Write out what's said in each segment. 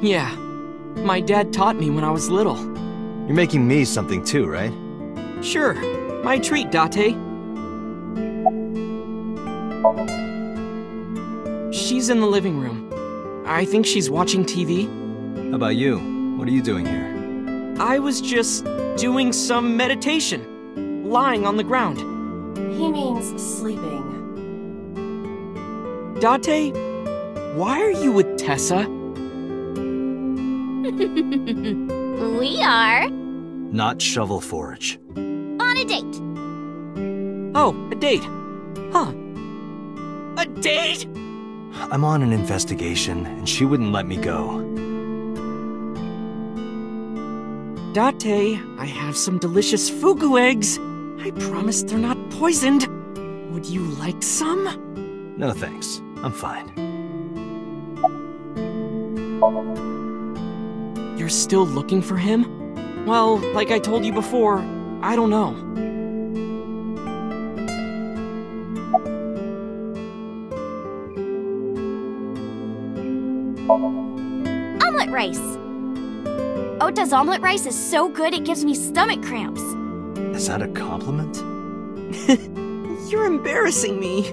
Yeah. My dad taught me when I was little. You're making me something too, right? Sure. My treat, Date. She's in the living room. I think she's watching TV. How about you? What are you doing here? I was just doing some meditation. Lying on the ground. He means sleeping. Date, why are you with Tessa? We are Not shovel forage. on a date. Oh, a date. Huh. A date? I'm on an investigation, and she wouldn't let me go. Date, I have some delicious fugu eggs. I promise they're not poisoned. Would you like some? No thanks. I'm fine. You're still looking for him? Well, like I told you before, I don't know. Omelet rice. Ota's omelet rice is so good it gives me stomach cramps. Is that a compliment? You're embarrassing me.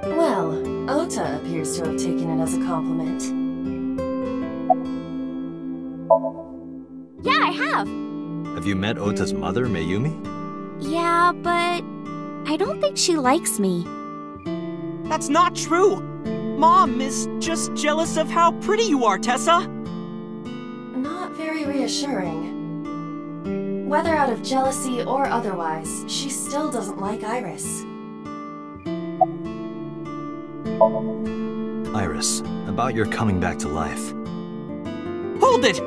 Well, Ota appears to have taken it as a compliment. Yeah, I have. Have you met Ota's mother, Mayumi? Yeah, but I don't think she likes me. That's not true. Mom is just jealous of how pretty you are, Tessa. Not very reassuring. Whether out of jealousy or otherwise, she still doesn't like Iris. Iris, about your coming back to life. Hold it!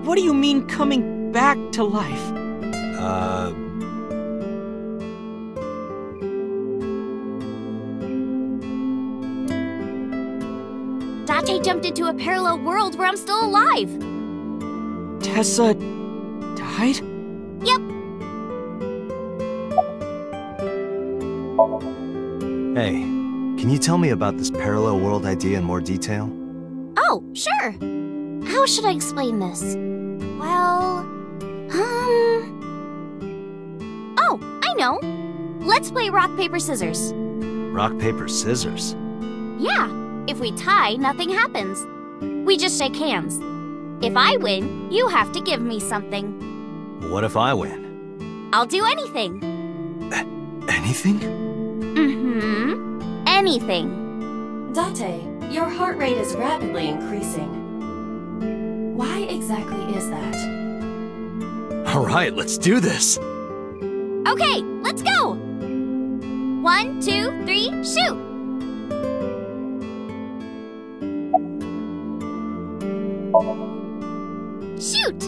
What do you mean coming back to life? Date jumped into a parallel world where I'm still alive. Tessa died? Yep. Hey, can you tell me about this parallel world idea in more detail? Oh, sure. How should I explain this? Well, Oh, I know. Let's play rock, paper, scissors. Rock, paper, scissors? Yeah, if we tie, nothing happens. We just shake hands. If I win, you have to give me something. What if I win? I'll do anything. Anything? Mm-hmm. Anything. Date, your heart rate is rapidly increasing. Why exactly is that? Alright, let's do this! Okay, let's go! 1, 2, 3, shoot! Shoot!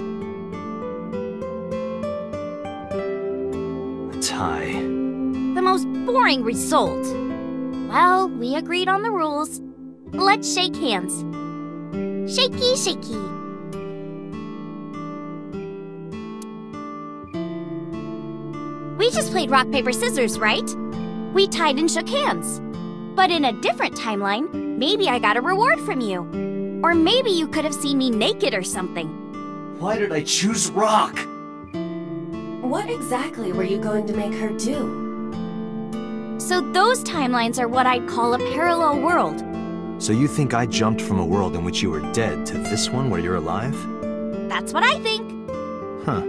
A tie. The most boring result. Well, we agreed on the rules. Let's shake hands. Shaky, shaky. We just played rock, paper, scissors, right? We tied and shook hands. But in a different timeline, maybe I got a reward from you. Or maybe you could have seen me naked or something. Why did I choose rock? What exactly were you going to make her do? So those timelines are what I'd call a parallel world. So you think I jumped from a world in which you were dead to this one where you're alive? That's what I think. Huh.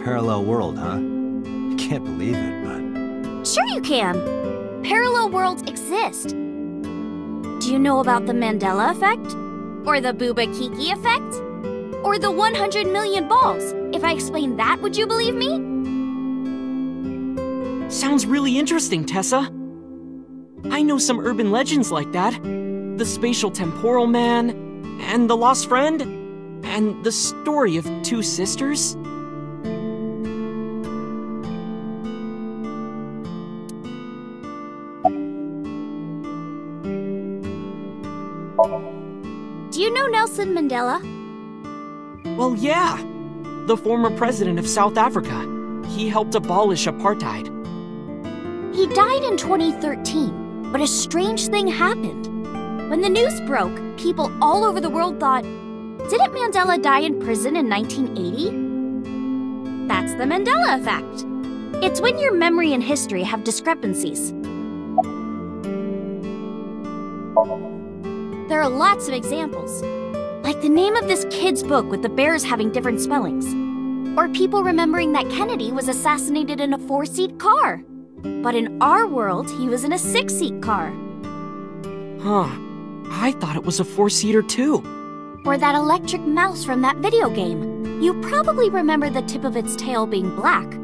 Parallel world, huh? I can't believe it, but... Sure you can. Parallel worlds exist. Do you know about the Mandela effect? Or the Booba Kiki effect? Or the 100 million balls? If I explain that, would you believe me? Sounds really interesting, Tessa. I know some urban legends like that. The spatial temporal man, and the lost friend, and the story of two sisters. Do you know Nelson Mandela? Well, yeah. The former president of South Africa. He helped abolish apartheid. He died in 2013, but a strange thing happened. When the news broke, people all over the world thought, didn't Mandela die in prison in 1980? That's the Mandela effect. It's when your memory and history have discrepancies. There are lots of examples, like the name of this kid's book with the bears having different spellings, or people remembering that Kennedy was assassinated in a 4-seat car. But in our world, he was in a 6-seat car. Huh. I thought it was a 4-seater too. Or that electric mouse from that video game. You probably remember the tip of its tail being black.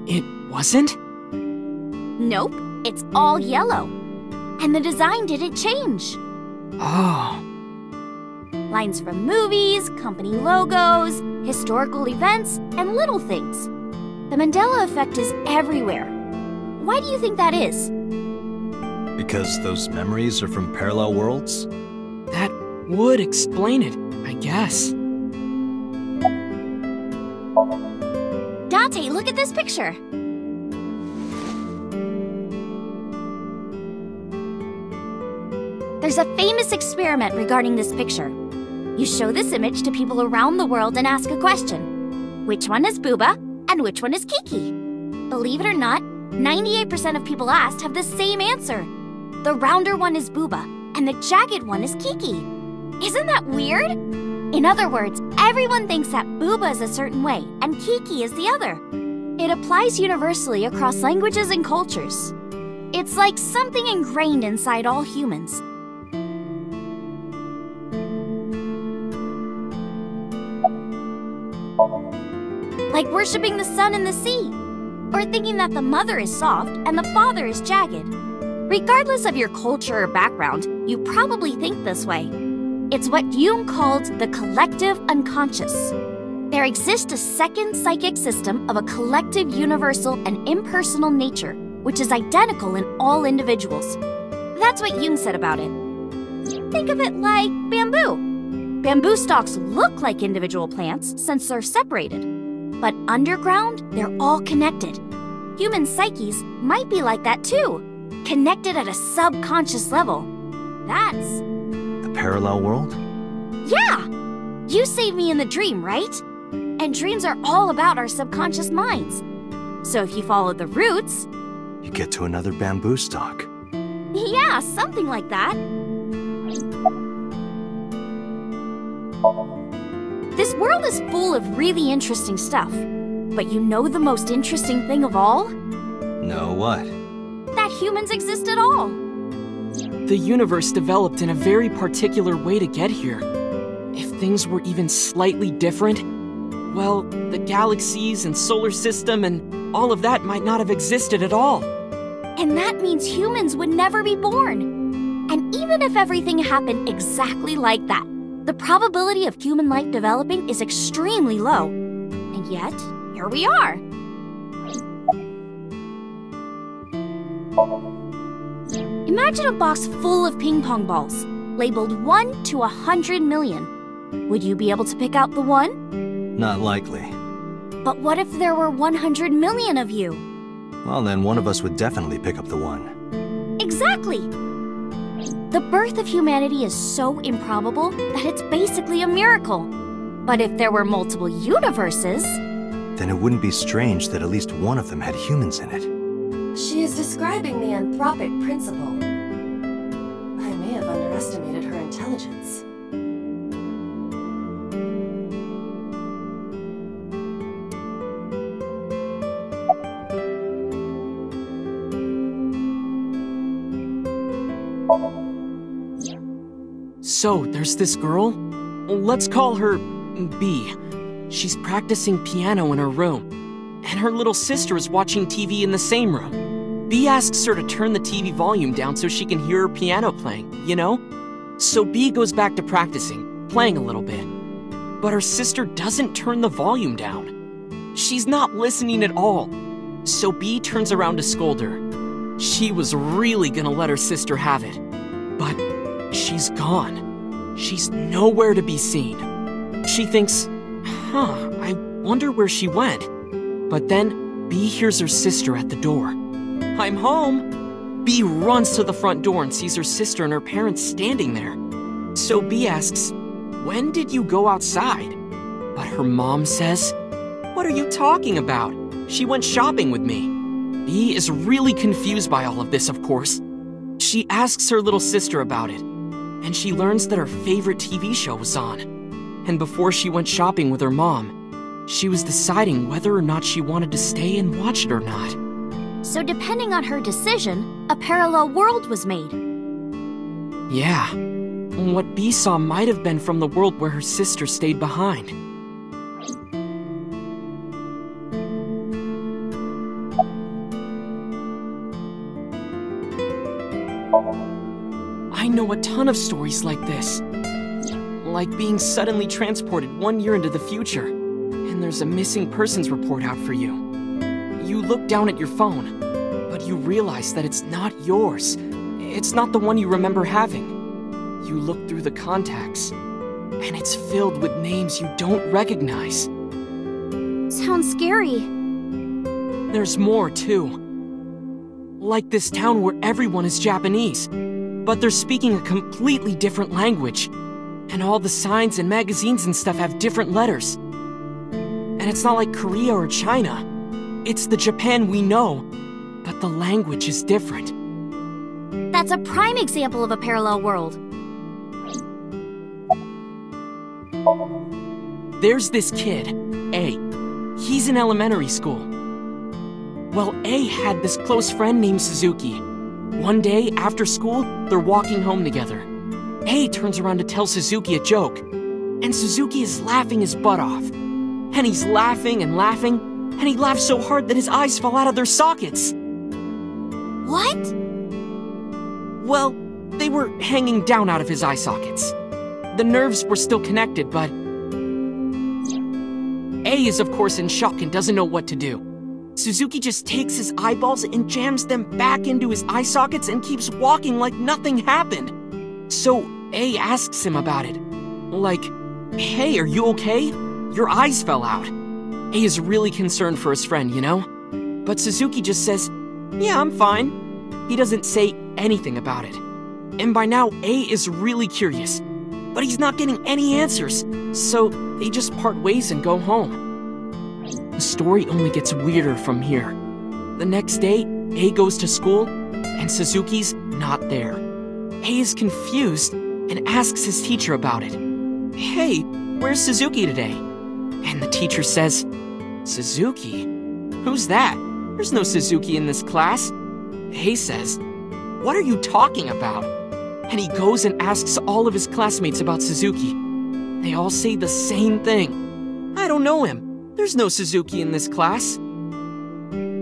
It wasn't? Nope, it's all yellow. And the design didn't change. Oh. Lines from movies, company logos, historical events, and little things. The Mandela effect is everywhere. Why do you think that is? Because those memories are from parallel worlds? That would explain it, I guess. Dante, look at this picture. There's a famous experiment regarding this picture. You show this image to people around the world and ask a question. Which one is Booba and which one is Kiki? Believe it or not, 98% of people asked have the same answer. The rounder one is Booba and the jagged one is Kiki. Isn't that weird? In other words, everyone thinks that Booba is a certain way and Kiki is the other. It applies universally across languages and cultures. It's like something ingrained inside all humans. Like worshipping the sun and the sea, or thinking that the mother is soft and the father is jagged. Regardless of your culture or background, you probably think this way. It's what Jung called the collective unconscious. There exists a second psychic system of a collective, universal, and impersonal nature, which is identical in all individuals. That's what Jung said about it. Think of it like bamboo. Bamboo stalks look like individual plants since they're separated. But underground, they're all connected. Human psyches might be like that too, connected at a subconscious level. That's... the parallel world? Yeah! You saved me in the dream, right? And dreams are all about our subconscious minds. So if you follow the roots... you get to another bamboo stalk. Yeah, something like that. This world is full of really interesting stuff. But you know the most interesting thing of all? No, what? That humans exist at all. The universe developed in a very particular way to get here. If things were even slightly different, well, the galaxies and solar system and all of that might not have existed at all. And that means humans would never be born. And even if everything happened exactly like that, the probability of human life developing is extremely low. And yet, here we are. Imagine a box full of ping pong balls, labeled 1 to 100 million. Would you be able to pick out the one? Not likely. But what if there were 100 million of you? Well, then one of us would definitely pick up the one. Exactly! The birth of humanity is so improbable that it's basically a miracle. But if there were multiple universes... then it wouldn't be strange that at least one of them had humans in it. She is describing the anthropic principle. I may have underestimated her intelligence. So, there's this girl. Let's call her B. She's practicing piano in her room, and her little sister is watching TV in the same room. B asks her to turn the TV volume down so she can hear her piano playing, you know? So B goes back to practicing, playing a little bit. But her sister doesn't turn the volume down. She's not listening at all. So B turns around to scold her. She was really gonna let her sister have it. But she's gone. She's nowhere to be seen. She thinks, I wonder where she went. But then B hears her sister at the door. I'm home. B runs to the front door and sees her sister and her parents standing there. So B asks, "When did you go outside?" But her mom says, "What are you talking about? She went shopping with me." B is really confused by all of this, of course. She asks her little sister about it, and she learns that her favorite TV show was on. And before she went shopping with her mom, she was deciding whether or not she wanted to stay and watch it or not. So depending on her decision, a parallel world was made. Yeah. What B saw might have been from the world where her sister stayed behind. I know a ton of stories like this. Like being suddenly transported 1 year into the future, and there's a missing persons report out for you. You look down at your phone, but you realize that it's not yours. It's not the one you remember having. You look through the contacts, and it's filled with names you don't recognize. Sounds scary. There's more, too. Like this town where everyone is Japanese, but they're speaking a completely different language. And all the signs and magazines and stuff have different letters. And it's not like Korea or China. It's the Japan we know, but the language is different. That's a prime example of a parallel world. There's this kid, A. He's in elementary school. Well, A had this close friend named Suzuki. One day, after school, they're walking home together. A turns around to tell Suzuki a joke, and Suzuki is laughing his butt off. And he's laughing and laughing, and he laughs so hard that his eyes fall out of their sockets. What? Well, they were hanging down out of his eye sockets. The nerves were still connected, but A is of course in shock and doesn't know what to do. Suzuki just takes his eyeballs and jams them back into his eye sockets and keeps walking like nothing happened. So A asks him about it. Like, "Hey, are you okay? Your eyes fell out." A is really concerned for his friend, you know? But Suzuki just says, "Yeah, I'm fine." He doesn't say anything about it. And by now, A is really curious. But he's not getting any answers, so they just part ways and go home. The story only gets weirder from here. The next day, A goes to school, and Suzuki's not there. A is confused and asks his teacher about it. "Hey, where's Suzuki today?" And the teacher says, "Suzuki? Who's that? There's no Suzuki in this class." A says, "What are you talking about?" And he goes and asks all of his classmates about Suzuki. They all say the same thing. "I don't know him. There's no Suzuki in this class."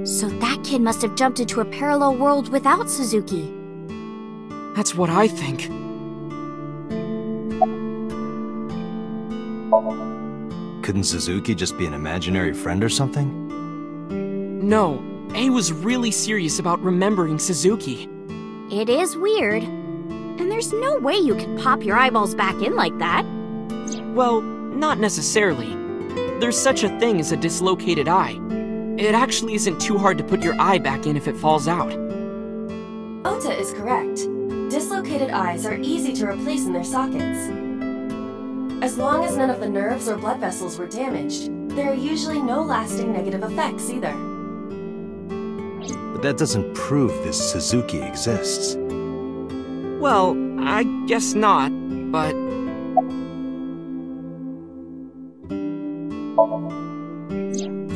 So that kid must have jumped into a parallel world without Suzuki. That's what I think. Couldn't Suzuki just be an imaginary friend or something? No, A was really serious about remembering Suzuki. It is weird. And there's no way you can pop your eyeballs back in like that. Well, not necessarily. There's such a thing as a dislocated eye. It actually isn't too hard to put your eye back in if it falls out. Ota is correct. Dislocated eyes are easy to replace in their sockets. As long as none of the nerves or blood vessels were damaged, there are usually no lasting negative effects either. But that doesn't prove this Suzuki exists. Well, I guess not, but...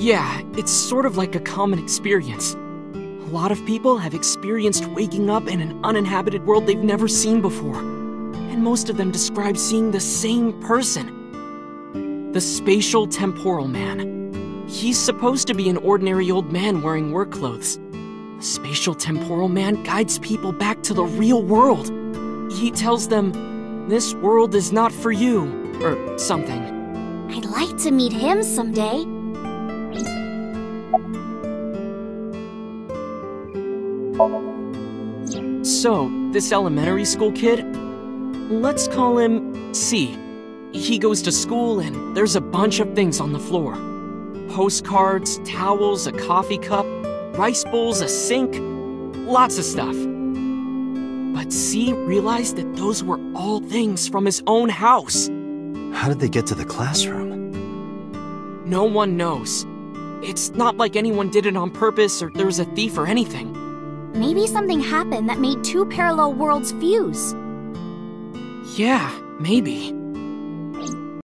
Yeah, it's sort of like a common experience. A lot of people have experienced waking up in an uninhabited world they've never seen before. And most of them describe seeing the same person. The Spatial Temporal Man. He's supposed to be an ordinary old man wearing work clothes. The Spatial Temporal Man guides people back to the real world. He tells them, "This world is not for you," or something. I'd like to meet him someday. So, this elementary school kid, let's call him C. He goes to school and there's a bunch of things on the floor. Postcards, towels, a coffee cup, rice bowls, a sink, lots of stuff. But C realized that those were all things from his own house. How did they get to the classroom? No one knows. It's not like anyone did it on purpose or there was a thief or anything. Maybe something happened that made two parallel worlds fuse. Yeah, maybe.